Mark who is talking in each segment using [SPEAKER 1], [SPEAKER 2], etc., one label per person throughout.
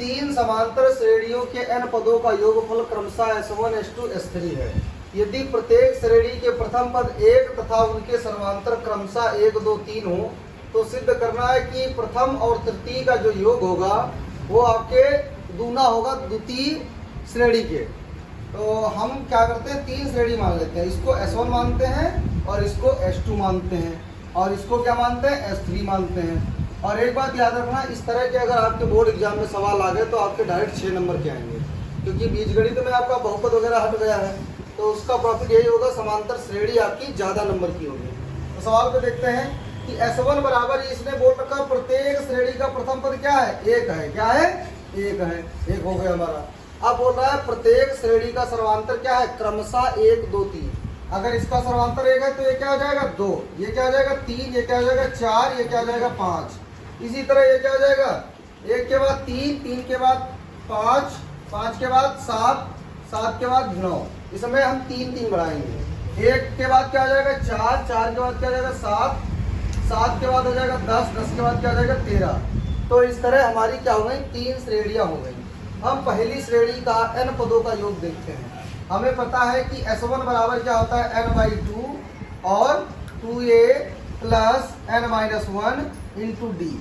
[SPEAKER 1] तीन समांतर श्रेणियों के n पदों का योगफल क्रमशः S1, S2, S3 है। यदि प्रत्येक श्रेणी के प्रथम पद 1 तथा उनके सर्वांतर क्रमशः 1, 2, 3 हो तो सिद्ध करना है कि प्रथम और तृतीय का जो योग होगा वो आपके दूना होगा द्वितीय श्रेणी के। तो हम क्या करते हैं, तीन श्रेणी मान लेते हैं। इसको S1 मानते हैं और इसको S2 मानते हैं और इसको क्या मानते हैं, S3 मानते हैं। और एक बात याद रखना, इस तरह के अगर आपके बोर्ड एग्जाम में सवाल आ गए तो आपके डायरेक्ट 6 नंबर के आएंगे, क्योंकि बीजगणित में आपका बहुपद वगैरह हट गया है तो उसका प्रॉफिट यही होगा, समांतर श्रेणी आपकी ज़्यादा नंबर की होगी। तो सवाल पे देखते हैं कि S1 बराबर, इसने बोल रखा प्रत्येक श्रेणी का प्रथम पद क्या है, 1 है। क्या है, 1 है। 1 हो गया हमारा। अब बोल रहा है प्रत्येक श्रेणी का सर्वांतर क्या है, क्रमशः 1, 2, 3। अगर इसका सर्वांतर 1 है तो ये क्या हो जाएगा, 2, ये क्या हो जाएगा, 3, ये क्या हो जाएगा, 4, ये क्या हो जाएगा, 5। इसी तरह ये क्या हो जाएगा, 1 के बाद 3, 3 के बाद 5, 5 के बाद 7, 7 के बाद 9। इसमें हम 3 3 बढ़ाएंगे। 1 के बाद क्या हो जाएगा, 4, 4 के बाद क्या हो जाएगा, 7, 7 के बाद हो जाएगा 10, 10 के बाद क्या हो जाएगा, 13। तो इस तरह हमारी क्या हो गई, 3 श्रेणियां हो गई। हम पहली श्रेणी का n पदों का योग देखते हैं। हमें पता है कि S1 बराबर क्या होता है, n/2 और 2a plus n-1 into D.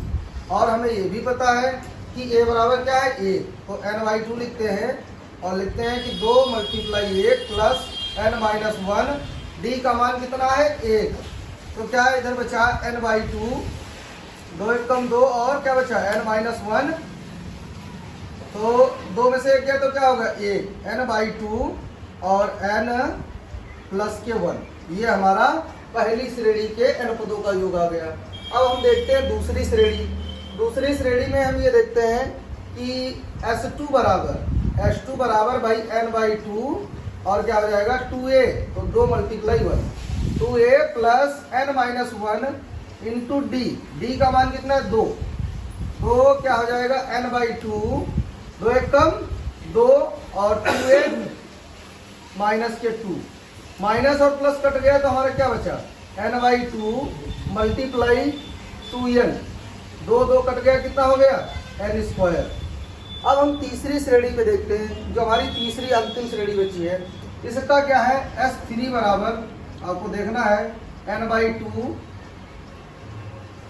[SPEAKER 1] और हमें ये भी पता है कि a बराबर क्या है, 1, तो n/2 लिखते हैं और लिखते हैं कि 2 × 1 प्लस n-1। डी का मान कितना है, 1। तो क्या है, इधर बचा n/2, 2 × 1 2 और क्या बचा n-1। तो 2 में से 1 गया तो क्या होगा, 1, n/2 और n+1। ये हमारा पहली श्रेणी के n पदों का योग आ गया। अब हम देखते हैं दूसरी श्रेणी। दूसरी श्रेणी में हम ये देखते हैं कि S2 बराबर भाई n/2 और क्या हो जाएगा, 2a, तो 2 × 1, 2a plus n-1 into D. D का मान कितना है, 2। तो क्या हो जाएगा, n/2, 2 × 1 2 और 2a माइनस के 2, माइनस और प्लस कट गया तो हमारा क्या बचा, n/2 × 2n, 2 2 कट गया, कितना हो गया, n²। अब हम तीसरी श्रेणी पे देखते हैं, जो हमारी तीसरी अंतिम श्रेणी बची है। इसका क्या है, S3 बराबर, आपको देखना है n/2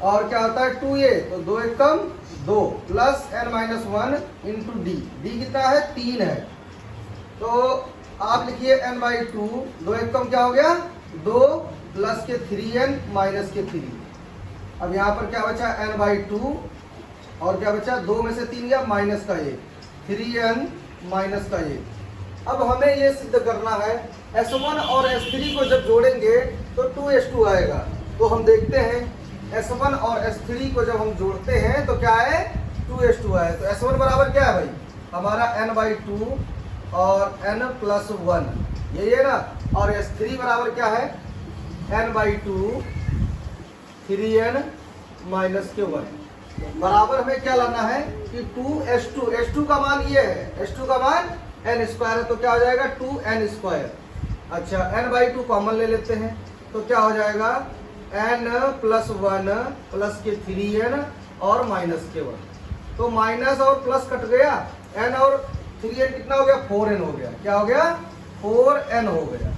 [SPEAKER 1] और क्या होता है, 2a, तो 2 × 1 2 plus n-1 into D. D कितना है, 3 है। तो आप लिखिए n/2, 2 × 1 क्या हो गया, 2 प्लस के 3n माइनस के 3। अब यहाँ पर क्या बचा, n/2 और क्या बचा, 2 में से 3 गया, माइनस का 1, 3n माइनस का 1। अब हमें ये सिद्ध करना है, S1 और S3 को जब जोड़ेंगे तो 2S2 आएगा। तो हम देखते हैं S1 और S3 को जब हम जोड़ते हैं तो क्या है, 2S2 आए। तो S1 बराबर क्या है भाई, हमारा n/2 और n+1, यही है ना। और S3 बराबर क्या है, n/2 3n माइनस के 1। बराबर हमें क्या लाना है कि 2S2, S2 का मान ये है, S2 का मान n² है, तो क्या हो जाएगा, 2n²। अच्छा, n/2 कॉमन ले लेते हैं तो क्या हो जाएगा, n+1 प्लस के 3n और माइनस के 1। तो माइनस और प्लस कट गया, n और 3n कितना हो गया, 4n हो गया। क्या हो गया, 4n हो गया।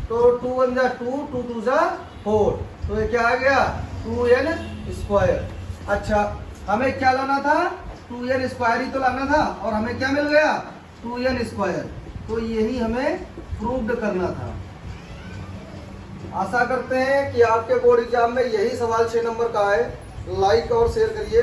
[SPEAKER 1] तो 2 × 1 2, 2 × 2 4, तो ये क्या आ गया, 2n²। अच्छा, हमें क्या लाना था, 2n² ही तो लाना था और हमें क्या मिल गया, 2n²। तो यही हमें प्रूव्ड करना था। आशा करते हैं कि आपके बोर्ड एग्जाम में यही सवाल 6 नंबर का है। लाइक और शेयर करिए।